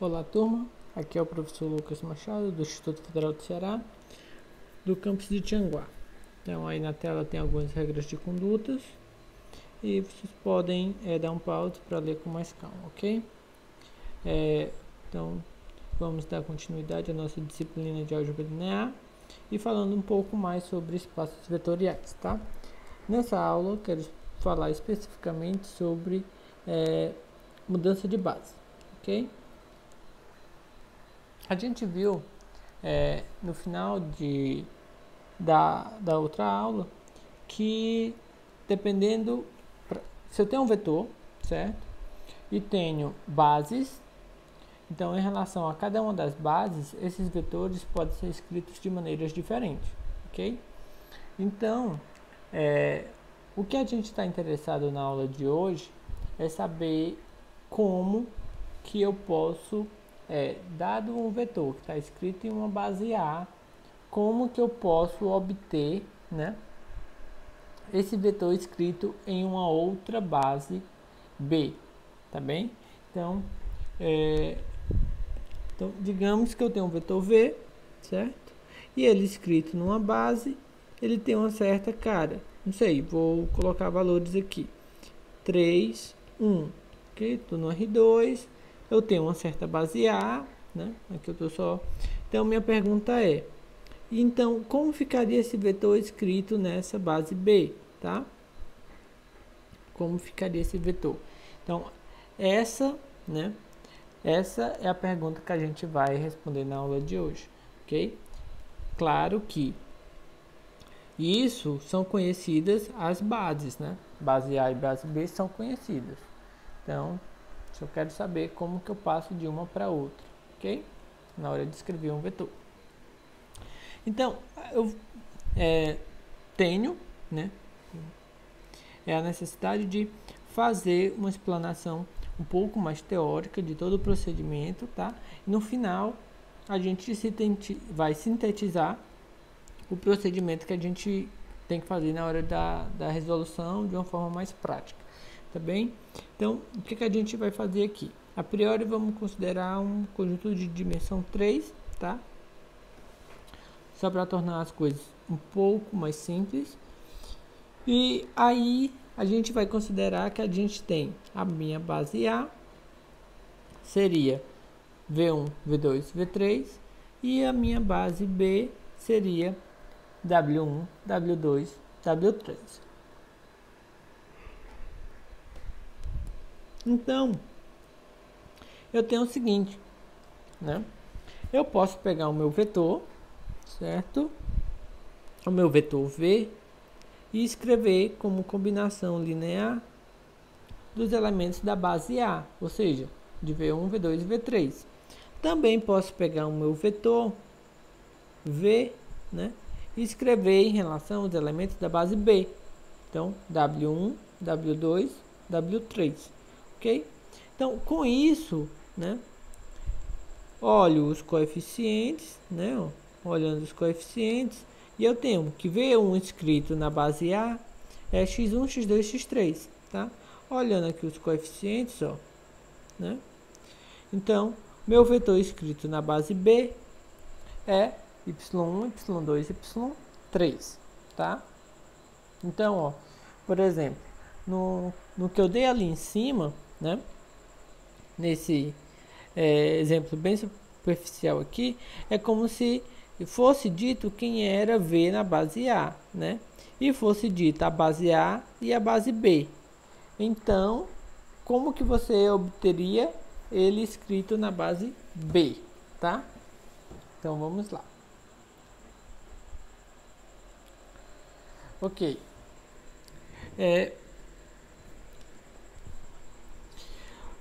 Olá, turma. Aqui é o professor Lucas Machado, do Instituto Federal do Ceará, do campus de Tianguá. Então, aí na tela tem algumas regras de condutas e vocês podem dar um pause para ler com mais calma, ok? Então, vamos dar continuidade à nossa disciplina de álgebra linear e falando um pouco mais sobre espaços vetoriais, tá? Nessa aula, eu quero falar especificamente sobre mudança de base, ok? A gente viu no final da outra aula que dependendo, se eu tenho um vetor, certo? E tenho bases, então em relação a cada uma das bases, esses vetores podem ser escritos de maneiras diferentes, ok? Então, o que a gente está interessado na aula de hoje é saber como que eu posso, dado um vetor que está escrito em uma base A, como que eu posso obter, né, esse vetor escrito em uma outra base B, tá bem? Então, digamos que eu tenho um vetor V, certo? E ele escrito numa base, ele tem uma certa cara. Não sei, vou colocar valores aqui. 3, 1, ok? Estou no R2, eu tenho uma certa base A, né? Aqui eu estou só... Então, minha pergunta é, então, como ficaria esse vetor escrito nessa base B, tá? Como ficaria esse vetor? Então, essa é a pergunta que a gente vai responder na aula de hoje, ok? Claro que isso são conhecidas as bases, né? Base A e base B são conhecidas. Então, eu quero saber como que eu passo de uma para outra, ok? Na hora de escrever um vetor. Então, eu tenho, né, a necessidade de fazer uma explanação um pouco mais teórica de todo o procedimento, tá? E no final, a gente vai sintetizar o procedimento que a gente tem que fazer na hora da resolução de uma forma mais prática, tá bem? Então, o que a gente vai fazer aqui? A priori, vamos considerar um conjunto de dimensão 3, tá? Só para tornar as coisas um pouco mais simples. E aí a gente vai considerar que a gente tem a minha base A, seria V1, V2, V3, e a minha base B seria W1, W2, W3. Então, eu tenho o seguinte, né? Eu posso pegar o meu vetor, certo? O meu vetor V e escrever como combinação linear dos elementos da base A, ou seja, de V1, V2 e V3. Também posso pegar o meu vetor V, né, e escrever em relação aos elementos da base B. Então, W1, W2, W3, ok? Então, com isso, né, olho os coeficientes, né, olhando os coeficientes, e eu tenho que V1 escrito na base A é x1, x2, x3, tá? Olhando aqui os coeficientes, ó, né? Então, meu vetor escrito na base B é y1, y2, y3, tá? Então, ó, por exemplo, no que eu dei ali em cima, né? Nesse exemplo bem superficial aqui, é como se fosse dito quem era V na base A, né? E fosse dita a base A e a base B. Então, como que você obteria ele escrito na base B, tá? Então, vamos lá. Ok.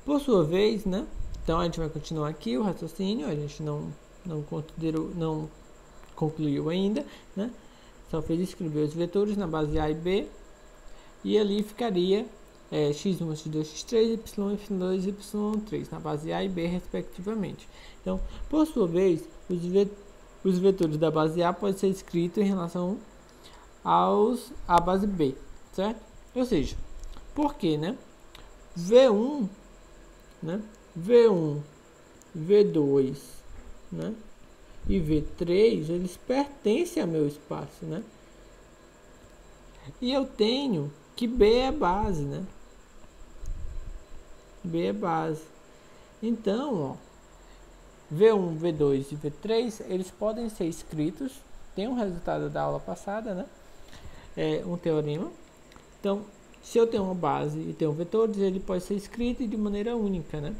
Por sua vez, né? Então, a gente vai continuar aqui o raciocínio. A gente não considerou, não concluiu ainda, né? Só fez escrever os vetores na base A e B. E ali ficaria x1, x2, x3, y, y2 e y3 na base A e B, respectivamente. Então, por sua vez, os vetores da base A podem ser escritos em relação à base B, certo? Ou seja, por quê, né? V1, né? V1 V2, né? E V3, eles pertencem ao meu espaço, né? E eu tenho que B é base, né? B é base. Então, ó, V1, V2 e V3, eles podem ser escritos. Tem um resultado da aula passada, né? É um teorema. Então, se eu tenho uma base e tenho vetores, ele pode ser escrito de maneira única, né?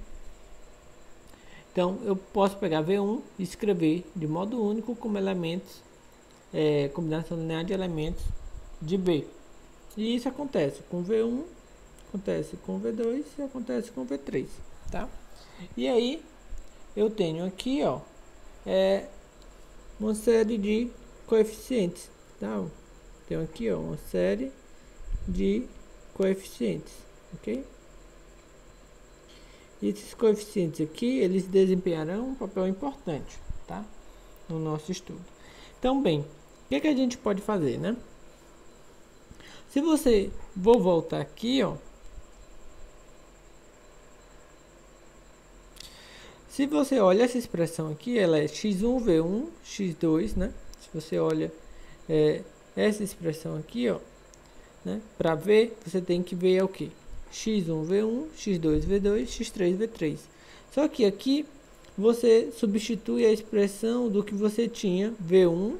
Então, eu posso pegar V1 e escrever de modo único como elementos, combinação linear de elementos de B. E isso acontece com V1, acontece com V2 e acontece com V3, tá? E aí, eu tenho aqui, ó, uma série de coeficientes, tá? Tenho aqui, ó, uma série de coeficientes, ok? E esses coeficientes aqui, eles desempenharão um papel importante, tá? No nosso estudo. Então, bem, o que a gente pode fazer, né? Se você, vou voltar aqui, ó. Se você olha essa expressão aqui, ela é x1, v1, x2, né? Se você olha essa expressão aqui, ó, né? Para ver, você tem que ver o que? x1, v1, x2, v2, x3, v3. Só que aqui você substitui a expressão do que você tinha, v1,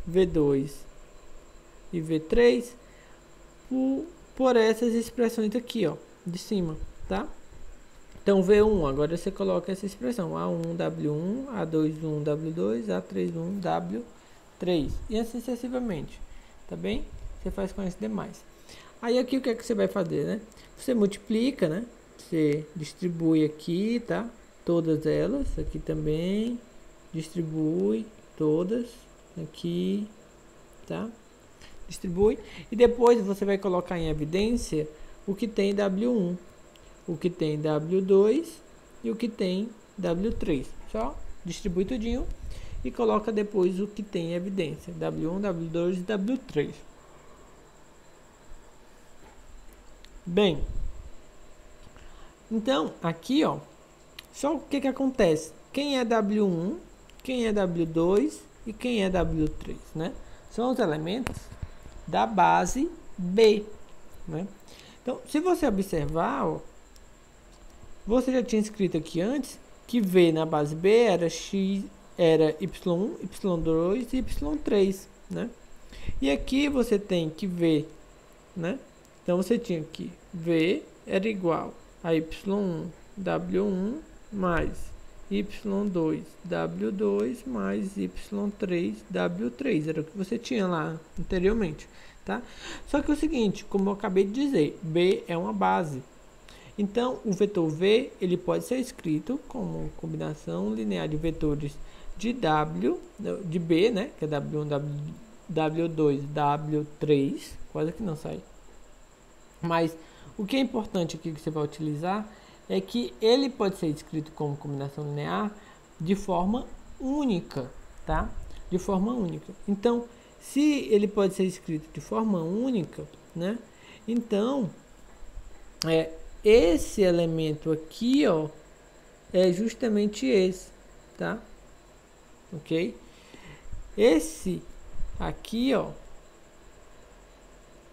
v2 e v3, por essas expressões aqui, ó, de cima, tá? Então, V1, agora você coloca essa expressão, A1, W1, A21, W2, A31, W3, e assim sucessivamente, tá bem? Você faz com as demais. Aí aqui o que é que você vai fazer, né? Você multiplica, né? Você distribui aqui, tá? Todas elas, aqui também, distribui todas, aqui, tá? Distribui, e depois você vai colocar em evidência o que tem W1, o que tem W2 e o que tem W3. Só distribui tudinho e coloca depois o que tem em evidência, W1, W2 e W3. Bem, então aqui, ó, só o que acontece? Quem é W1, quem é W2 e quem é W3, né? São os elementos da base B, né? Então, se você observar, ó, você já tinha escrito aqui antes que V na base B era x, era y1, y2 e y3, né? E aqui você tem que V, né? Então você tinha que V era igual a y1 w1 mais y2 w2 mais y3 w3, era o que você tinha lá anteriormente, tá? Só que é o seguinte, como eu acabei de dizer, B é uma base. Então, o vetor V, ele pode ser escrito como combinação linear de vetores de W, de B, né? Que é W1, W2, W3, quase que não sai. Mas, o que é importante aqui que você vai utilizar é que ele pode ser escrito como combinação linear de forma única, tá? De forma única. Então, se ele pode ser escrito de forma única, né? Então, esse elemento aqui, ó, é justamente esse, tá? Ok? Esse aqui, ó,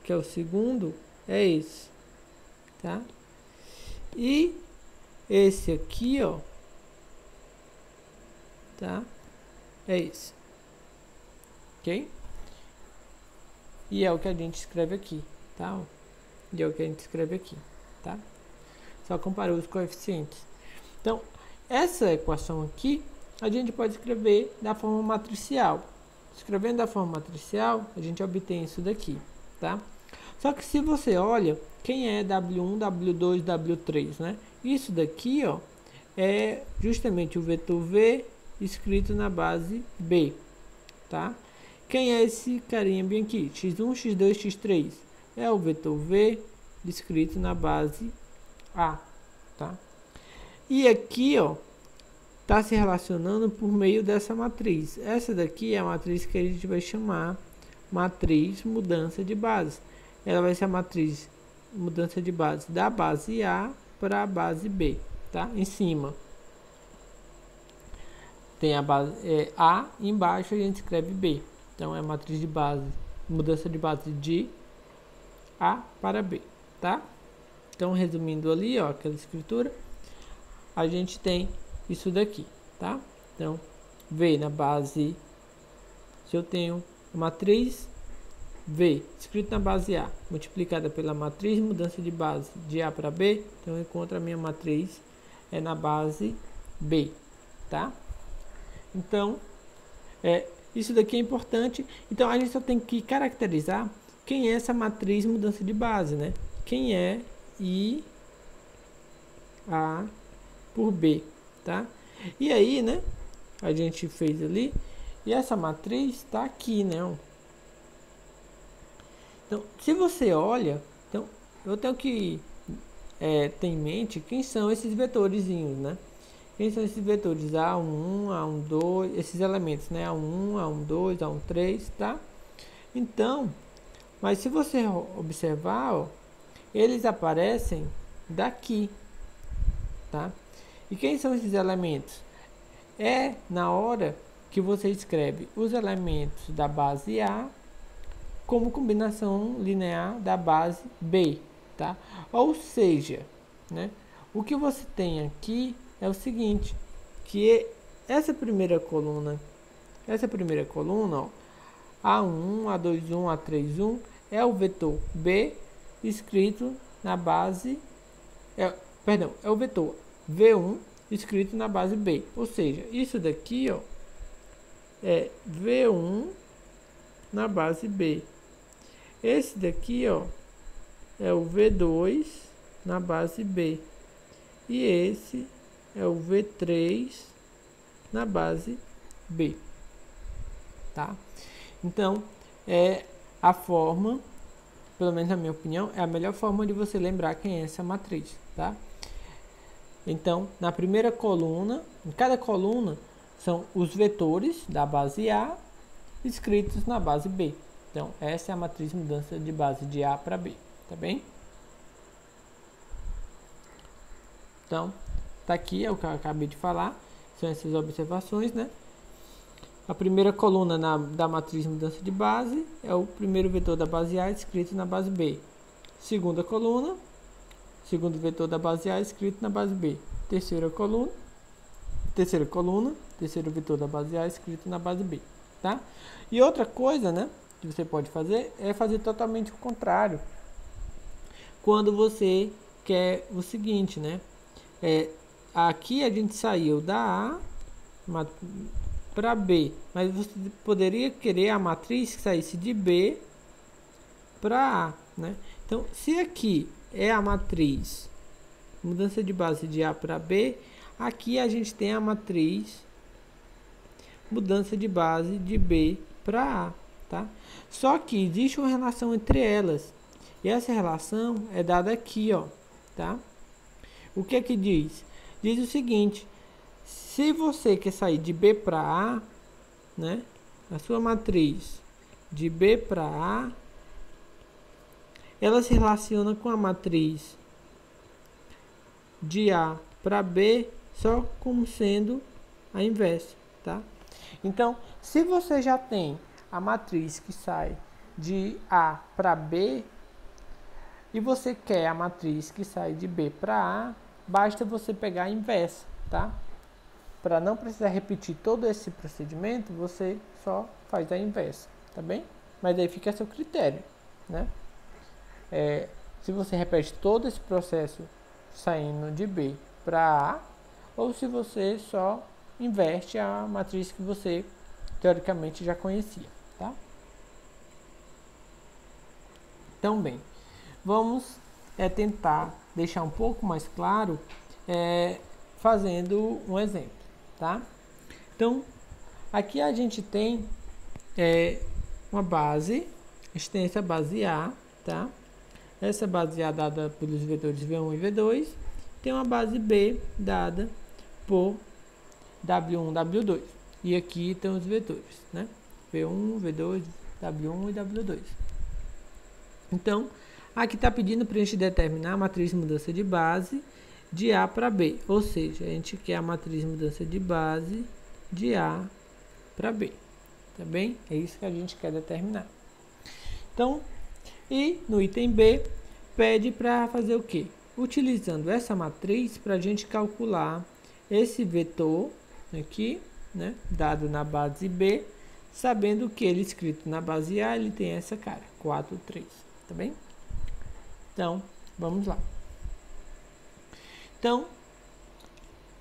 que é o segundo, é esse, tá? E esse aqui, ó, tá? É esse, ok? E é o que a gente escreve aqui, tá? E é o que a gente escreve aqui, tá? Só comparou os coeficientes. Então, essa equação aqui, a gente pode escrever da forma matricial. Escrevendo da forma matricial, a gente obtém isso daqui, tá? Só que se você olha, quem é W1, W2, W3, né? Isso daqui, ó, é justamente o vetor V escrito na base B, tá? Quem é esse carinha bem aqui? X1, X2, X3. É o vetor V escrito na base A, tá? E aqui, ó, tá se relacionando por meio dessa matriz. Essa daqui é a matriz que a gente vai chamar matriz mudança de base. Ela vai ser a matriz mudança de base da base A para a base B, tá? Em cima, tem a base A, e embaixo a gente escreve B. Então é a matriz de base, mudança de base de A para B, tá? Então, resumindo ali, ó, aquela escritura, a gente tem isso daqui, tá? Então, V na base, se eu tenho a matriz V escrito na base A, multiplicada pela matriz mudança de base de A para B, então eu encontro a minha matriz na base B, tá? Então, isso daqui é importante. Então, a gente só tem que caracterizar quem é essa matriz mudança de base, né? Quem é I A por B, tá? E aí, né? A gente fez ali e essa matriz está aqui, né? Então, se você olha, então eu tenho que ter em mente quem são esses vetorzinhos, né? Quem são esses vetores? A1, A12, esses elementos, né? A1, A12, A13, tá? Então, mas se você observar, ó, eles aparecem daqui, tá? E quem são esses elementos? É na hora que você escreve os elementos da base A como combinação linear da base B, tá? Ou seja, né? O que você tem aqui é o seguinte, que essa primeira coluna, ó, A1, A21, A31 é o vetor B escrito na base, é o vetor V1 escrito na base B. Ou seja, isso daqui, ó, é V1 na base B. Esse daqui, ó, é o V2 na base B. E esse é o V3 na base B. Tá? Então, é a forma, pelo menos na minha opinião, é a melhor forma de você lembrar quem é essa matriz, tá? Então, na primeira coluna, em cada coluna, são os vetores da base A escritos na base B. Então, essa é a matriz mudança de base de A para B, tá bem? Então, tá aqui, é o que eu acabei de falar, são essas observações, né? A primeira coluna da matriz mudança de base é o primeiro vetor da base A escrito na base B. Segunda coluna, segundo vetor da base A escrito na base B. Terceira coluna, terceiro vetor da base A escrito na base B, tá? E outra coisa, né, que você pode fazer é fazer totalmente o contrário. Quando você quer o seguinte, né? Aqui a gente saiu da A para B, mas você poderia querer a matriz que saísse de B para A, né? Então, se aqui é a matriz mudança de base de A para B, aqui a gente tem a matriz mudança de base de B para A, tá? Só que existe uma relação entre elas, e essa relação é dada aqui, ó, tá? O que é que diz? Diz o seguinte: se você quer sair de B para A, né? A sua matriz de B para A, ela se relaciona com a matriz de A para B, só como sendo a inversa, tá? Então, se você já tem a matriz que sai de A para B e você quer a matriz que sai de B para A, basta você pegar a inversa, tá? Para não precisar repetir todo esse procedimento, você só faz a inversa, tá bem? Mas aí fica a seu critério, né? Se você repete todo esse processo saindo de B para A, ou se você só inverte a matriz que você teoricamente já conhecia, tá? Então, bem, vamos tentar deixar um pouco mais claro fazendo um exemplo, tá? Então, aqui a gente tem uma base, a gente tem essa base A, tá? Essa base A dada pelos vetores V1 e V2, tem uma base B dada por W1, W2. E aqui estão os vetores, né? V1, V2, W1 e W2. Então, aqui está pedindo para a gente determinar a matriz de mudança de base de A para B. Ou seja, a gente quer a matriz de mudança de base de A para B, tá bem? É isso que a gente quer determinar. Então, e no item B, pede para fazer o quê? Utilizando essa matriz para a gente calcular esse vetor aqui, né, dado na base B, sabendo que ele escrito na base A, ele tem essa cara, 4, 3, tá bem? Então, vamos lá. Então,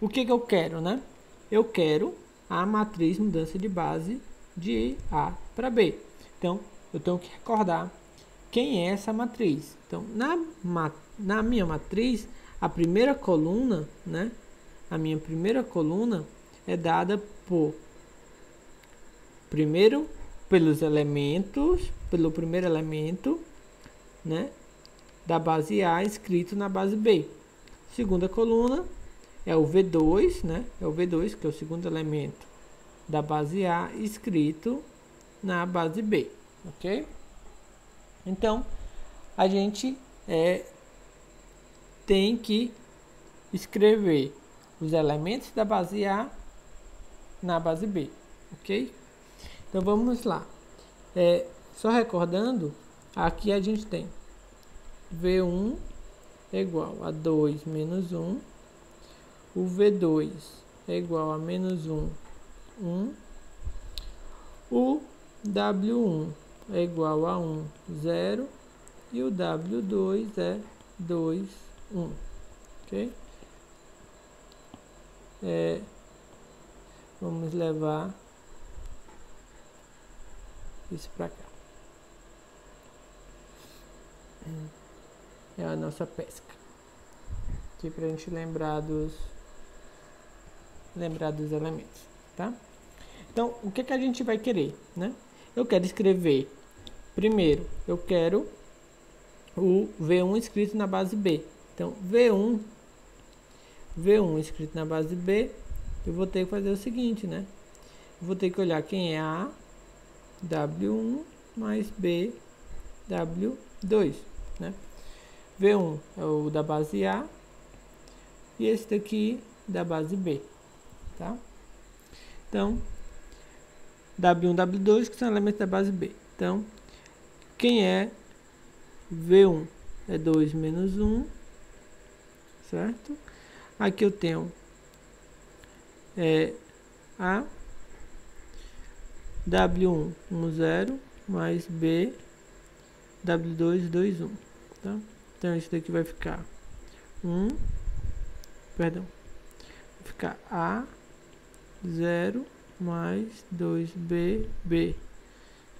o que eu quero, né? Eu quero a matriz mudança de base de A para B. Então, eu tenho que recordar quem é essa matriz. Então, na minha matriz, a primeira coluna, né? A minha primeira coluna é dada pelos elementos, pelo primeiro elemento, né? Da base A escrito na base B. Segunda coluna é o V2, né? É o V2, que é o segundo elemento da base A escrito na base B, ok? Então, a gente tem que escrever os elementos da base A na base B, ok? Então, vamos lá. Só recordando, aqui a gente tem V1 é igual a 2 menos 1, o V2 é igual a menos 1, 1, o W1 é igual a 1, 0, e o W2 é 2, 1, ok? Vamos levar isso para cá. É a nossa pesca. Aqui para a gente lembrar dos elementos, tá? Então, o que a gente vai querer, né? Eu quero escrever, primeiro, eu quero o V1 escrito na base B. Então, V1 escrito na base B, eu vou ter que fazer o seguinte, né? Eu vou ter que olhar quem é A, W1 mais B, W2, né? V1 é o da base A e esse daqui da base B, tá? Então, W1, W2 que são elementos da base B. Então, quem é V1 é 2 menos 1, certo? Aqui eu tenho A, W1, 1, 0, mais B, W2, 2, 1, tá? Então, isso daqui vai ficar vai ficar A, 0, mais 2B, B.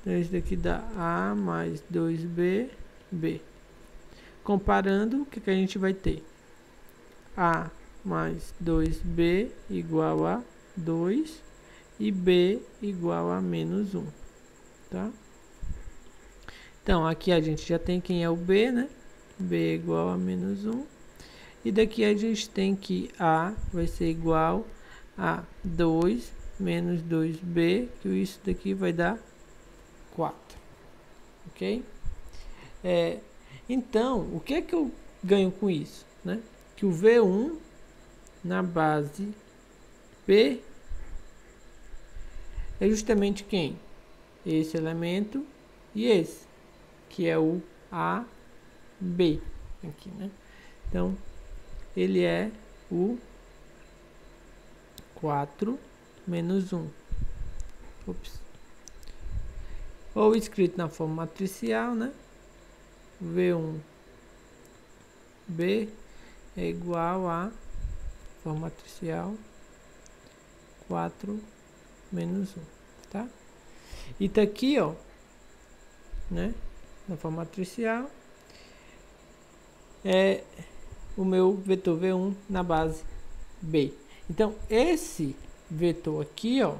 Então, isso daqui dá A mais 2B, B. Comparando, o que a gente vai ter? A mais 2B igual a 2 e B igual a menos 1, tá? Então, aqui a gente já tem quem é o B, né? B igual a menos 1. E daqui a gente tem que A vai ser igual a 2 menos 2B, que isso daqui vai dar 4. Ok? Então, o que é que eu ganho com isso, né? Que o V1 na base B é justamente quem? Esse elemento e esse, que é o AB aqui, né? Então, ele é o 4 menos 1. Ops. Ou escrito na forma matricial, né? V1 B é igual a forma matricial 4 menos 1, tá? E tá aqui, ó, né? Na forma matricial é o meu vetor V1 na base B. Então, esse vetor aqui, ó,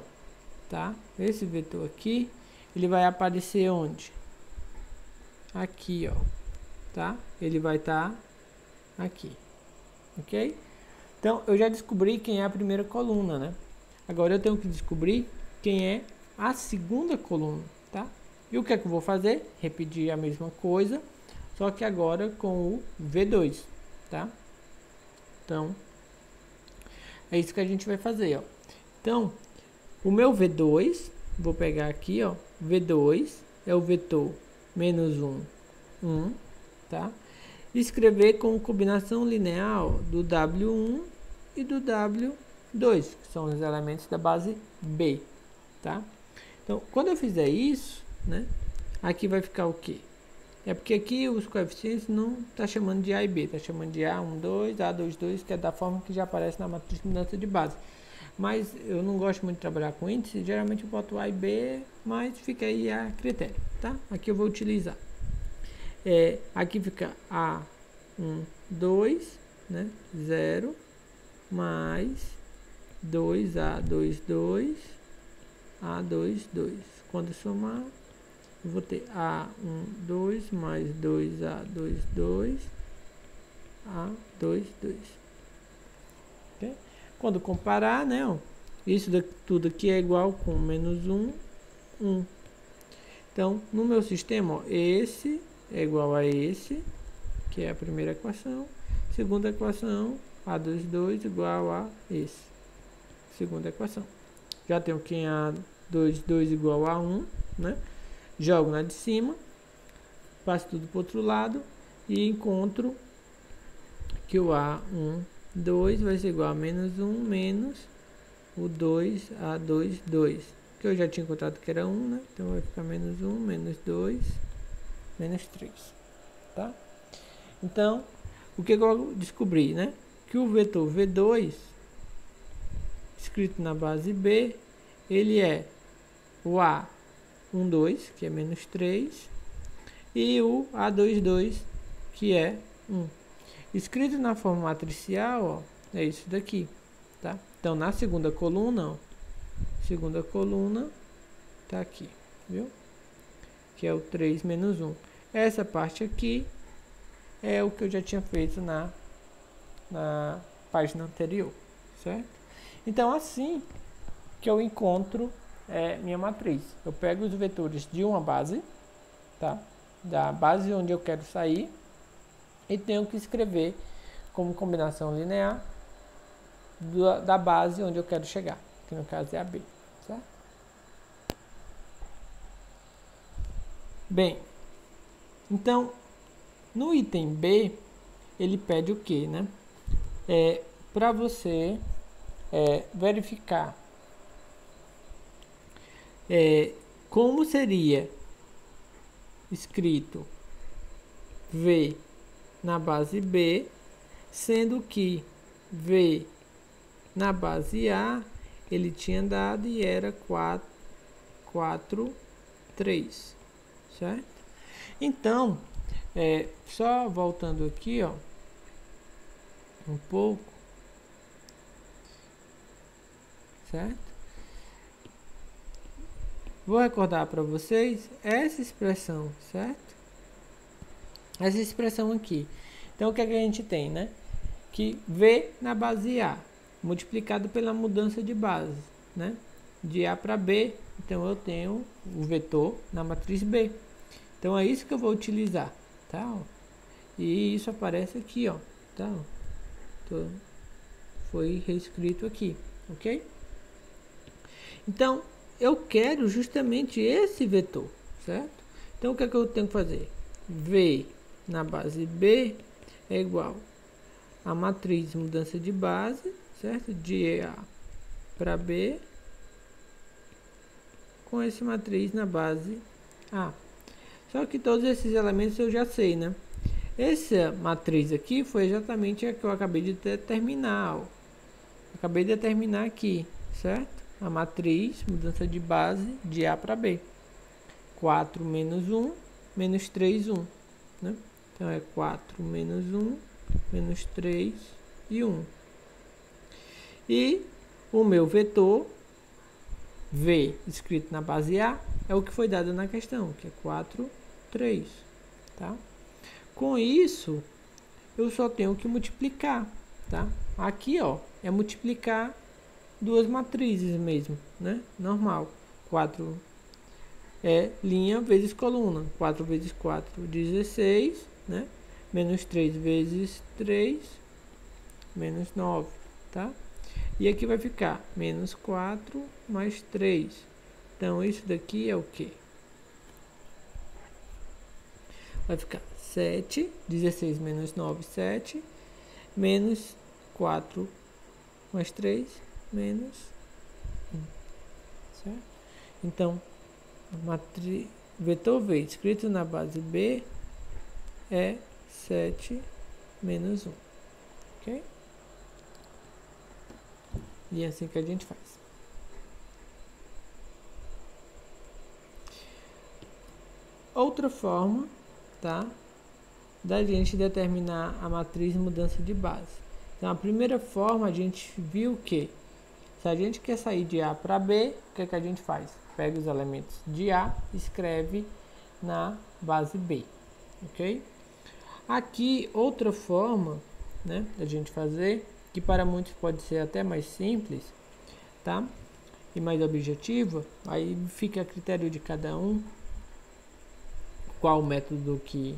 tá? Esse vetor aqui, ele vai aparecer onde? Aqui, ó, tá? Ele vai estar aqui, ok? Então, eu já descobri quem é a primeira coluna, né? Agora eu tenho que descobrir quem é a segunda coluna, tá? E o que é que eu vou fazer? Repetir a mesma coisa, só que agora com o V2, tá? Então, é isso que a gente vai fazer, ó. Então, O meu V2, vou pegar aqui, ó, V2 é o vetor menos 1, 1, tá? Escrever com combinação linear do W1 e do W2, que são os elementos da base B, tá? Então, quando eu fizer isso, né, aqui vai ficar o quê? É porque aqui os coeficientes não está chamando de A e B, está chamando de A12, A22, que é da forma que já aparece na matriz de mudança de base. Mas eu não gosto muito de trabalhar com índice, geralmente eu boto A e B, mas fica aí a critério, tá? Aqui eu vou utilizar. Aqui fica A1, 2, né? 0, mais 2A2, 2, A2, 2. Quando somar, eu vou ter A1, 2, mais 2A2, 2, A2, 2. Okay? Quando comparar, né, ó, isso daqui, tudo aqui é igual com menos 1, 1. Então, no meu sistema, ó, esse é igual a esse, que é a primeira equação. Segunda equação, A2, 2 igual a esse. Segunda equação. Já tenho que A2, 2 igual a 1, né? Jogo na de cima, passo tudo para o outro lado e encontro que o A1, 2 vai ser igual a menos 1 menos o 2A2, 2. Que eu já tinha encontrado que era 1, né? Então vai ficar menos 1, menos 2, menos 3. Tá? Então, o que eu descobri, né? Que o vetor V2, escrito na base B, ele é o A1, 2, que é menos 3, e o A2, 2, que é 1. Escrito na forma matricial, ó, é isso daqui, tá? Então, na segunda coluna, ó, segunda coluna tá aqui, viu? Que é o 3 menos 1. Essa parte aqui é o que eu já tinha feito na página anterior, certo? Então, assim que eu encontro minha matriz. Eu pego os vetores de uma base, tá? Da base onde eu quero sair, e tenho que escrever como combinação linear da base onde eu quero chegar, que no caso é a B, certo? Bem, então, no item B, ele pede o que, né? Para você verificar como seria escrito V na base B, sendo que V na base A ele tinha dado e era 4, 4, 3, certo? Então, só voltando aqui, ó, um pouco, certo? Vou recordar para vocês essa expressão, certo? Essa expressão aqui. Então, o que é que a gente tem, né? Que V na base A, multiplicado pela mudança de base, né? De A para B, então eu tenho o vetor na matriz B. Então, é isso que eu vou utilizar, tá? E isso aparece aqui, ó, tá? Foi reescrito aqui, ok? Então, eu quero justamente esse vetor, certo? Então, o que é que eu tenho que fazer? V na base B é igual a matriz de mudança de base, certo? De A para B, com essa matriz na base A. Só que todos esses elementos eu já sei, né? Essa matriz aqui foi exatamente a que eu acabei de determinar, ó. Acabei de determinar aqui, certo? A matriz, mudança de base de A para B. 4 menos 1, menos 3, 1. Né? Então, é 4 menos 1, menos 3 e 1. E o meu vetor, V, escrito na base A, é o que foi dado na questão, que é 4, 3. Tá? Com isso, eu só tenho que multiplicar. Tá? Aqui, ó, é multiplicar duas matrizes mesmo, né? Normal. 4 linha vezes coluna. 4 vezes 4, 16, né? Menos 3 vezes 3, menos 9, tá? E aqui vai ficar menos 4 mais 3. Então, isso daqui é o quê? Vai ficar 7, 16 menos 9, 7, menos 4 mais 3, menos 1, certo? Então, vetor V escrito na base B é 7 menos 1, ok? E é assim que a gente faz. Outra forma, tá, da gente determinar a matriz mudança de base. Então, a primeira forma, a gente viu que se a gente quer sair de A para B, o que é que a gente faz? Pega os elementos de A e escreve na base B, ok? Aqui, outra forma, né, da gente fazer, que para muitos pode ser até mais simples, tá? E mais objetiva, aí fica a critério de cada um qual método que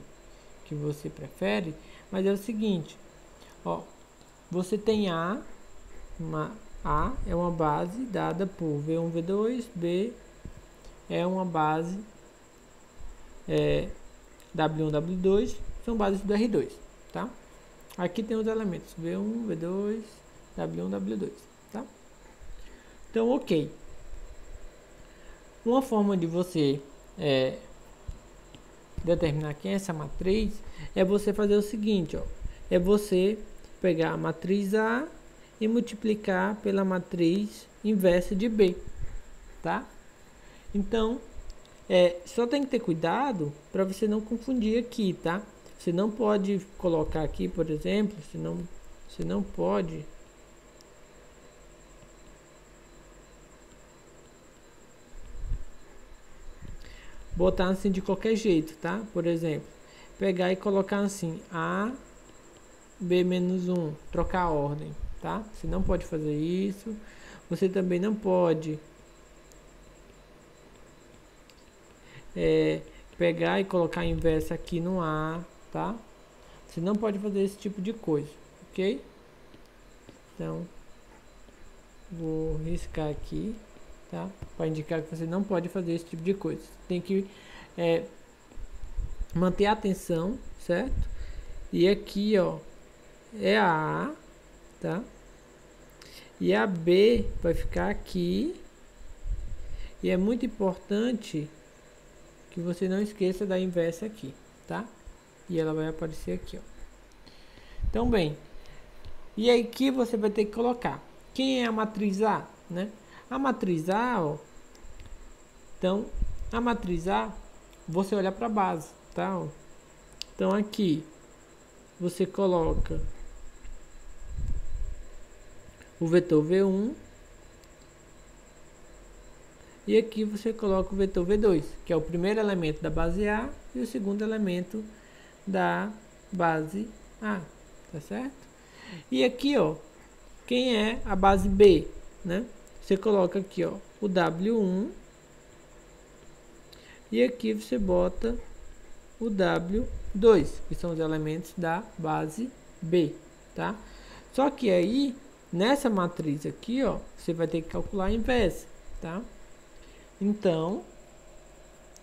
você prefere, mas é o seguinte, ó, você tem A é uma base dada por V1, V2, B é uma base W1, W2, são bases do R2, tá? Aqui tem os elementos V1, V2, W1, W2, tá? Então, ok. Uma forma de você determinar quem é essa matriz é você fazer o seguinte, ó, é você pegar a matriz A e multiplicar pela matriz inversa de B, tá? Então, só tem que ter cuidado para você não confundir aqui, tá? Você não pode colocar aqui, por exemplo, você não pode botar assim de qualquer jeito, tá? Por exemplo, pegar e colocar assim A, B menos 1, trocar a ordem, tá? Você não pode fazer isso. Você também não pode pegar e colocar a inversa aqui no A, tá? Você não pode fazer esse tipo de coisa, ok? Então, vou riscar aqui, tá? Para indicar que você não pode fazer esse tipo de coisa. Tem que manter a atenção, certo? E aqui, ó, é a A, tá? E a B vai ficar aqui. E é muito importante que você não esqueça da inversa aqui, tá? E ela vai aparecer aqui, ó. Então, bem, e aí aqui você vai ter que colocar quem é a matriz A, né? A matriz A, ó, então, a matriz A, você olha para a base, tá? Ó. Então, aqui, você coloca o vetor V1 e aqui você coloca o vetor V2, que é o primeiro elemento da base A e o segundo elemento da base A, tá certo? E aqui, ó, quem é a base B, né? Você coloca aqui, ó, o W1 e aqui você bota o W2, que são os elementos da base B, tá? Só que aí, nessa matriz aqui, ó, você vai ter que calcular a inversa, tá? Então,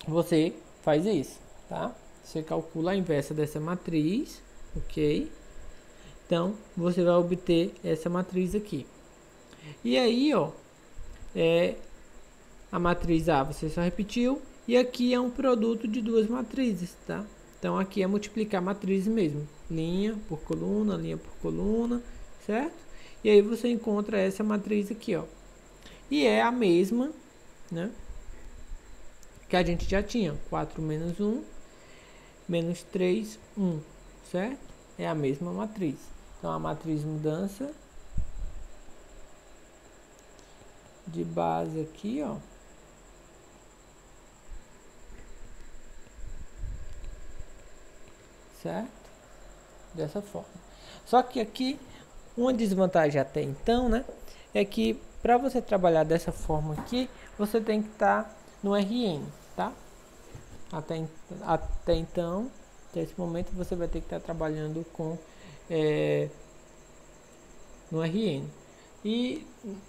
você faz isso, tá? Você calcula a inversa dessa matriz, ok? Então, você vai obter essa matriz aqui. E aí, ó, a matriz A você só repetiu, e aqui é um produto de duas matrizes, tá? Então, aqui é multiplicar matrizes mesmo, linha por coluna, certo? E aí você encontra essa matriz aqui, ó. E é a mesma, né, que a gente já tinha, 4 menos 1, menos 3, 1, certo? É a mesma matriz. Então, a matriz mudança de base aqui, ó, certo? Dessa forma. Só que aqui, uma desvantagem até então, né, é que para você trabalhar dessa forma aqui, você tem que estar no RN, tá? Até então, até esse momento, você vai ter que estar trabalhando com no RN. E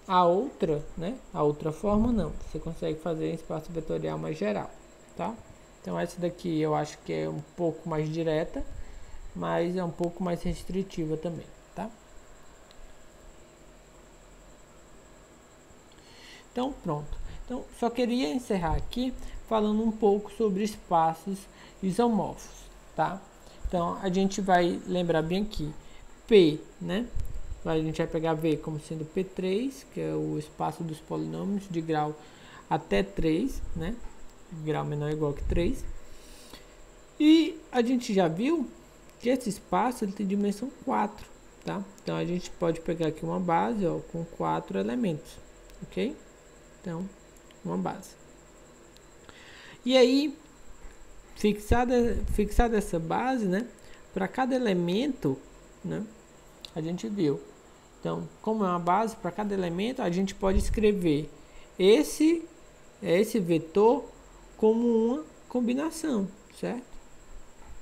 a outra, né? A outra forma não. Você consegue fazer em espaço vetorial mais geral, tá? Então essa daqui eu acho que é um pouco mais direta, mas é um pouco mais restritiva também, tá? Então pronto. Então só queria encerrar aqui falando um pouco sobre espaços isomorfos, tá? Então a gente vai lembrar bem aqui P, né? A gente vai pegar V como sendo P3, que é o espaço dos polinômios de grau até 3, né? Grau menor ou igual que 3. E a gente já viu que esse espaço ele tem dimensão 4, tá? Então a gente pode pegar aqui uma base, ó, com 4 elementos, ok? Então, uma base. E aí, fixada essa base, né? Para cada elemento, né? A gente viu. Então, como é uma base, para cada elemento, a gente pode escrever esse vetor como uma combinação, certo?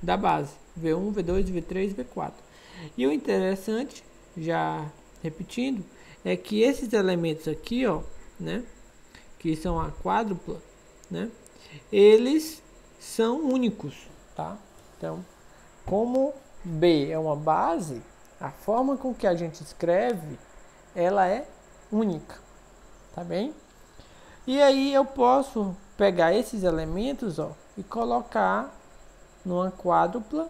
Da base, V1, V2, V3, V4. E o interessante, já repetindo, é que esses elementos aqui, ó, né? Que são a quádrupla, né? Eles são únicos, tá? Então, como B é uma base, a forma com que a gente escreve, ela é única, tá bem? E aí eu posso pegar esses elementos, ó, e colocar numa quádrupla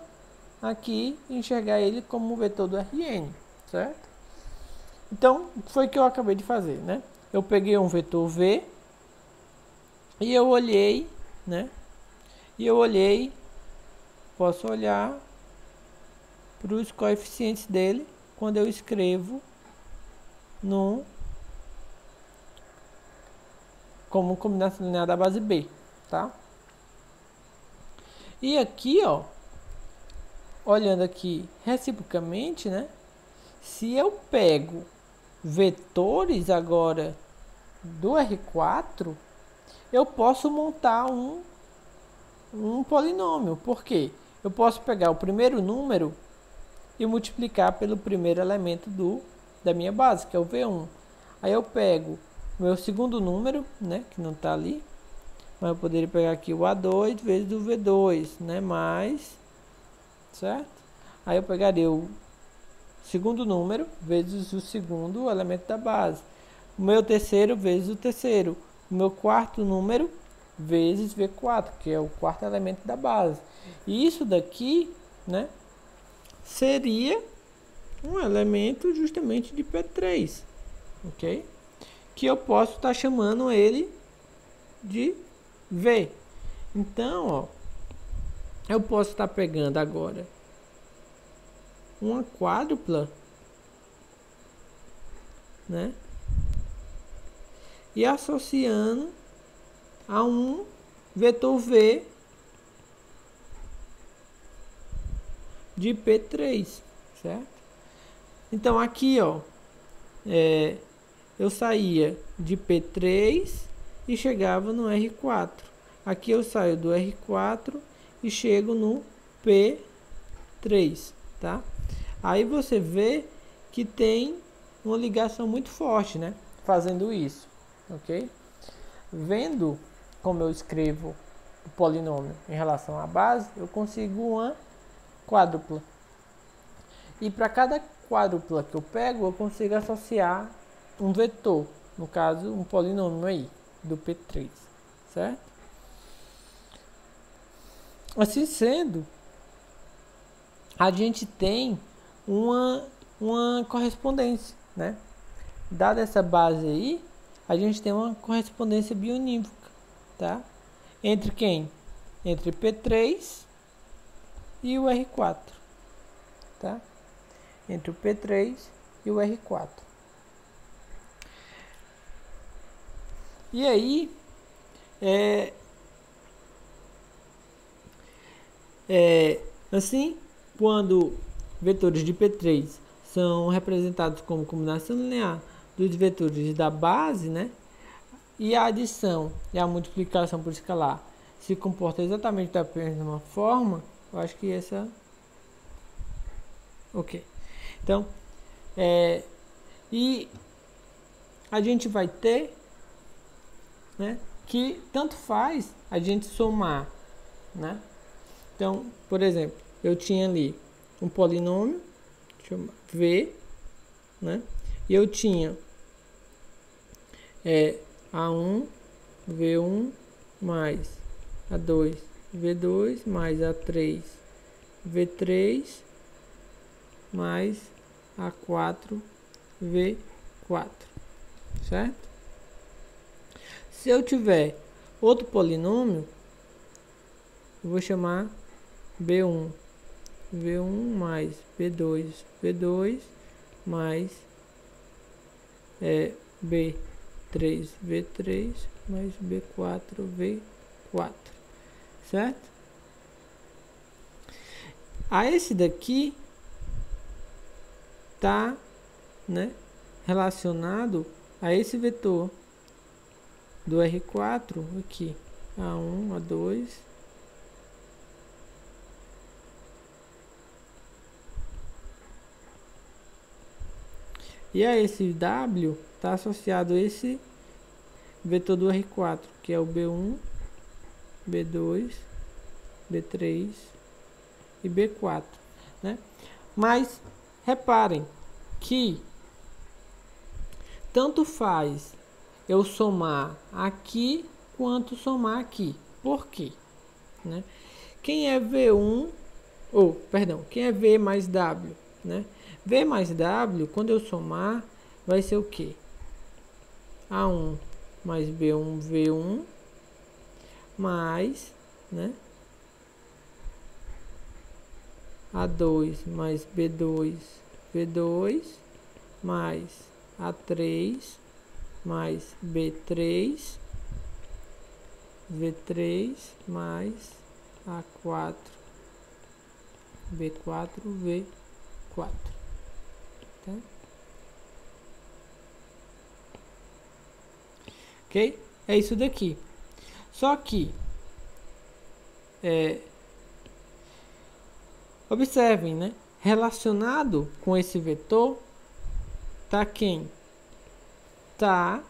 aqui e enxergar ele como um vetor do Rn, certo? Então, foi o que eu acabei de fazer, né? Eu peguei um vetor V e eu olhei, né? Posso olhar para os coeficientes dele quando eu escrevo como combinação linear da base B, tá? E aqui, ó, olhando aqui reciprocamente, né? Se eu pego vetores agora do R4, eu posso montar um polinômio. Por quê? Eu posso pegar o primeiro número e multiplicar pelo primeiro elemento da minha base, que é o V1. Aí eu pego o meu segundo número, né, que não está ali, mas eu poderia pegar aqui o A2 vezes o V2, né, mais, certo? Aí eu pegaria o segundo número vezes o segundo elemento da base. O meu terceiro vezes o terceiro. O meu quarto número vezes V4, que é o quarto elemento da base. E isso daqui, né, seria um elemento justamente de P3, ok? Que eu posso estar chamando ele de V. Então, ó, eu posso estar pegando agora uma quádrupla, né, e associando a um vetor V de P3, certo? Então aqui, ó, eu saía de P3 e chegava no R4. Aqui eu saio do R4 e chego no P3, tá? Aí você vê que tem uma ligação muito forte, né? Fazendo isso, ok? Vendo como eu escrevo o polinômio em relação à base, eu consigo uma quádrupla. E para cada quádrupla que eu pego, eu consigo associar um vetor, no caso, um polinômio aí, do P3, certo? Assim sendo, a gente tem uma correspondência, né? Dada essa base aí, a gente tem uma correspondência bionívoca, tá? Entre quem? Entre P3 e o R4, tá? Entre o P3 e o R4. E aí, assim, quando vetores de P3 são representados como combinação linear dos vetores da base, né? E a adição e a multiplicação por escalar se comportam exatamente da mesma forma, eu acho que essa... Ok. Então, e a gente vai ter, né, que tanto faz a gente somar, né? Então, por exemplo, eu tinha ali um polinômio, V, né? E eu tinha A1, V1 mais A2, V2 mais A3, V3 mais A4, V4, certo? Se eu tiver outro polinômio, eu vou chamar B1, V1 mais B2, V2 mais B3, V3 mais B4, V4, certo? A esse daqui tá, né, relacionado a esse vetor do R4 aqui, A1, A2, e a esse W está associado a esse vetor do R4, que é o B1, B2, B3 e B4, né? Mas reparem que tanto faz eu somar aqui quanto somar aqui. Por quê? Né? Quem é V1, quem é V mais W, né? V mais W, quando eu somar, vai ser o quê? A1 mais B1, V1, mais, né? A2 mais B2, V2, mais A3, mais B3, V3, mais A4, B4, V4. Tá? Ok? É isso daqui. Só que observem, né? Relacionado com esse vetor, tá quem? Tá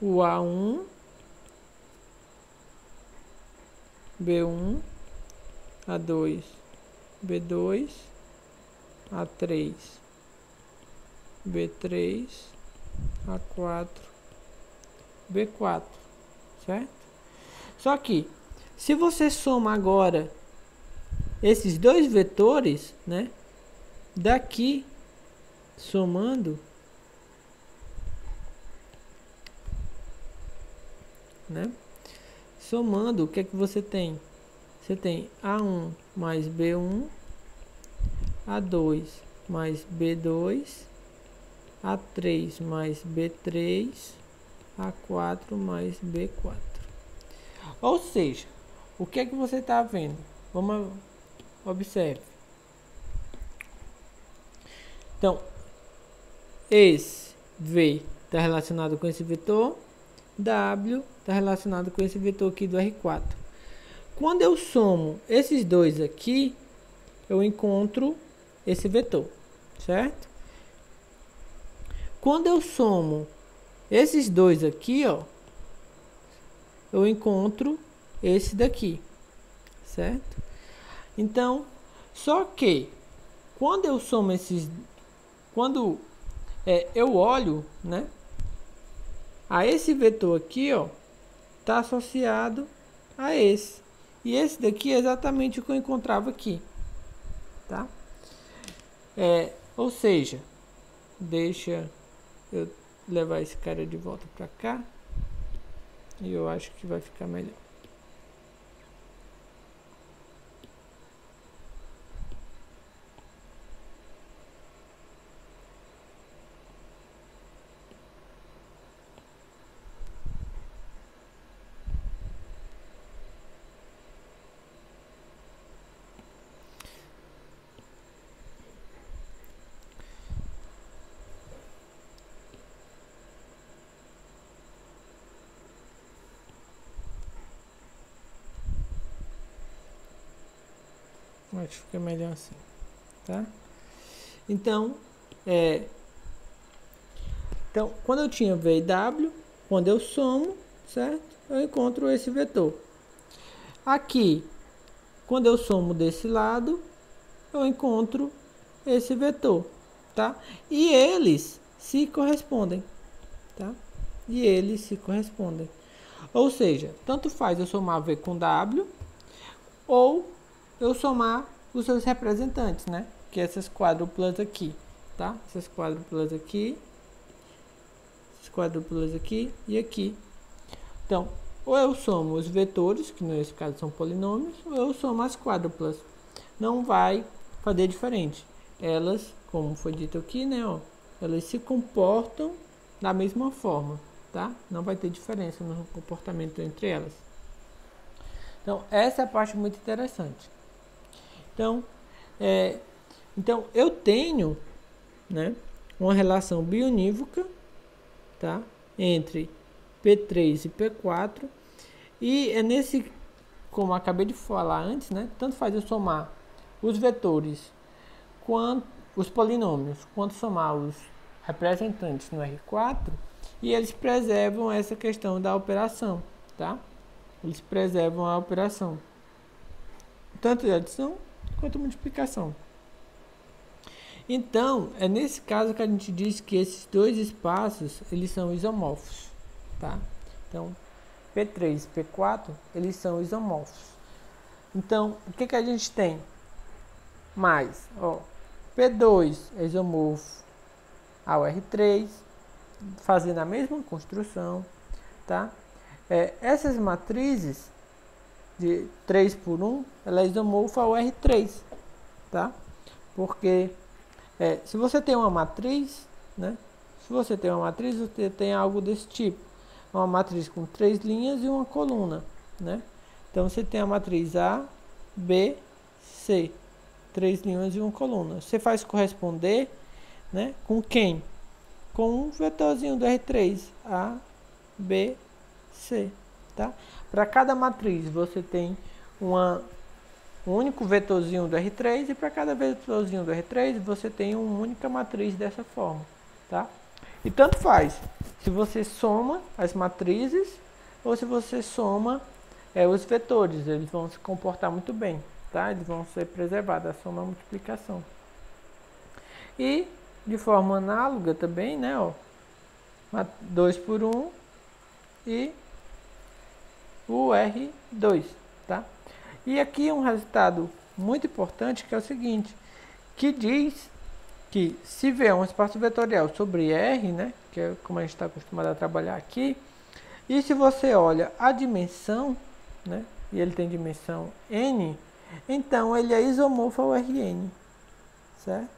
o A1, B1, A2, B2, A3, B3, A4, B4, certo? Só que, se você soma agora esses dois vetores, né? Daqui, somando, né? Somando, o que é que você tem? Você tem A1 mais B1, A2 mais B2, A3 mais B3, A4 mais B4. Ou seja, o que é que você está vendo? Vamos observe. Então, esse V está relacionado com esse vetor, W está relacionado com esse vetor aqui do R4. Quando eu somo esses dois aqui, eu encontro esse vetor, certo? Quando eu somo esses dois aqui, ó, eu encontro esse daqui, certo? Então, só que quando eu somo quando eu olho, né, a esse vetor aqui, ó, tá associado a esse. E esse daqui é exatamente o que eu encontrava aqui, tá? Ou seja, deixa eu levar esse cara de volta para cá e eu acho que vai ficar melhor. Acho que fica melhor assim, tá? Então, Então, quando eu tinha V e W, quando eu somo, certo? Eu encontro esse vetor. Aqui, quando eu somo desse lado, eu encontro esse vetor, tá? E eles se correspondem, tá? E eles se correspondem. Ou seja, tanto faz eu somar V com W, ou eu somar os seus representantes, né? Que é essas quádruplas aqui, tá? Essas quádruplas aqui e aqui. Então, ou eu somo os vetores, que nesse caso são polinômios, ou eu somo as quádruplas. Não vai fazer diferente. Elas, como foi dito aqui, né, ó, elas se comportam da mesma forma, tá? Não vai ter diferença no comportamento entre elas. Então, essa é a parte muito interessante. Então, eu tenho, né, uma relação bionívoca, tá, entre P3 e P4, e é nesse, como eu acabei de falar antes, né, tanto faz eu somar os vetores quanto os polinômios, quanto somar os representantes no R4, e eles preservam essa questão da operação, tá? Eles preservam a operação, tanto de adição quanto multiplicação. Então, é nesse caso que a gente diz que esses dois espaços, eles são isomorfos, tá? Então, P3 e P4, eles são isomorfos. Então, o que a gente tem? Mais, ó, P2 é isomorfo ao R3, fazendo a mesma construção, tá? Essas matrizes de 3 por 1, ela é isomorfa ao R3, tá? Porque se você tem uma matriz, né? Se você tem uma matriz, você tem algo desse tipo. Uma matriz com 3 linhas e uma coluna, né? Então você tem a matriz A, B, C. 3 linhas e uma coluna. Você faz corresponder, né? Com quem? Com um vetorzinho do R3. A, B, C. Tá? Para cada matriz você tem um único vetorzinho do R3, e para cada vetorzinho do R3 você tem uma única matriz dessa forma, tá? E tanto faz se você soma as matrizes ou se você soma os vetores, eles vão se comportar muito bem, tá? Eles vão ser preservados, a soma e a multiplicação. E de forma análoga também, né, ó, 2 por 1 e o R2, tá? E aqui um resultado muito importante, que é o seguinte, que diz que se vê um espaço vetorial sobre R, né, que é como a gente está acostumado a trabalhar aqui, e se você olha a dimensão, né, e ele tem dimensão n, então ele é isomorfo ao Rn, certo?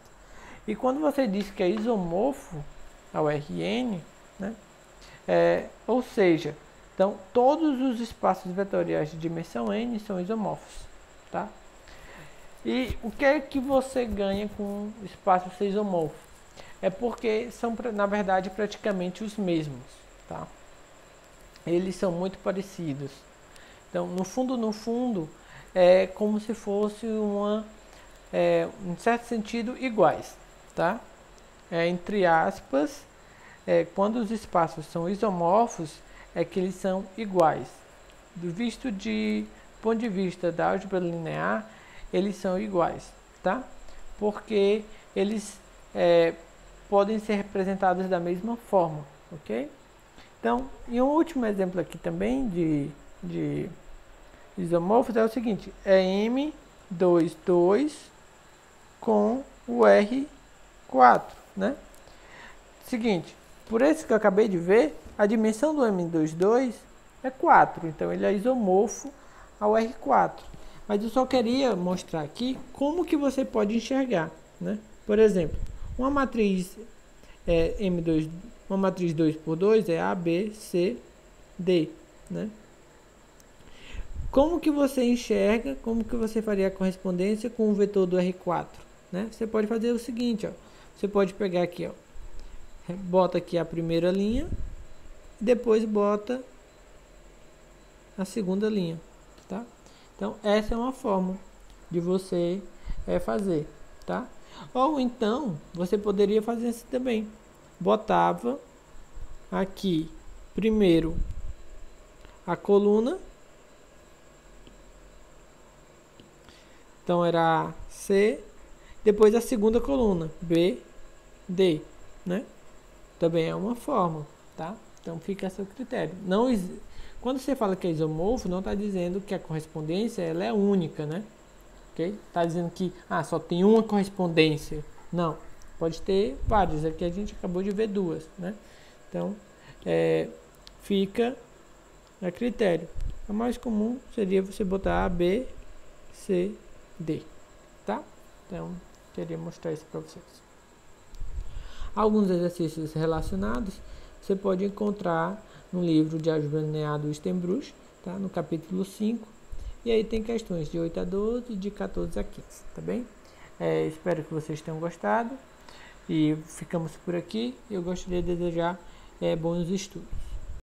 E quando você diz que é isomorfo ao Rn, né, ou seja, então todos os espaços vetoriais de dimensão n são isomorfos, tá? E o que é que você ganha com o espaço ser isomorfo? É porque são, na verdade, praticamente os mesmos, tá? Eles são muito parecidos. Então, no fundo, é como se fosse em certo sentido, iguais, tá? Entre aspas, quando os espaços são isomorfos, é que eles são iguais. Visto de ponto de vista da álgebra linear, eles são iguais, tá? Porque eles podem ser representados da mesma forma, ok? Então, e um último exemplo aqui também de isomorfos é o seguinte, é M22 com o R4, né? Seguinte, por esse que eu acabei de ver, a dimensão do M22 é 4, então ele é isomorfo ao R4. Mas eu só queria mostrar aqui como que você pode enxergar, né? Por exemplo, uma matriz M2, uma matriz 2 por 2 é A, B, C, D, né? Como que você enxerga, como que você faria a correspondência com o vetor do R4, né? Você pode fazer o seguinte, ó. Você pode pegar aqui, ó, bota aqui a primeira linha, depois bota a segunda linha, tá? Então, essa é uma forma de você fazer, tá? Ou então, você poderia fazer assim também. Botava aqui, primeiro, a coluna. Então, era C. Depois, a segunda coluna, B, D, né? Também é uma fórmula, tá? Então, fica a seu critério. Quando você fala que é isomorfo, não está dizendo que a correspondência ela é única, né? Ok? Está dizendo que só tem uma correspondência. Não, pode ter várias. Aqui a gente acabou de ver duas, né? Então, fica a critério. A mais comum seria você botar A, B, C, D, tá? Então, queria mostrar isso para vocês. Alguns exercícios relacionados você pode encontrar no livro de álgebra linear do Stenbruch, tá? No capítulo 5. E aí tem questões de 8 a 12 e de 14 a 15, tá bem? Espero que vocês tenham gostado. E ficamos por aqui. Eu gostaria de desejar bons estudos.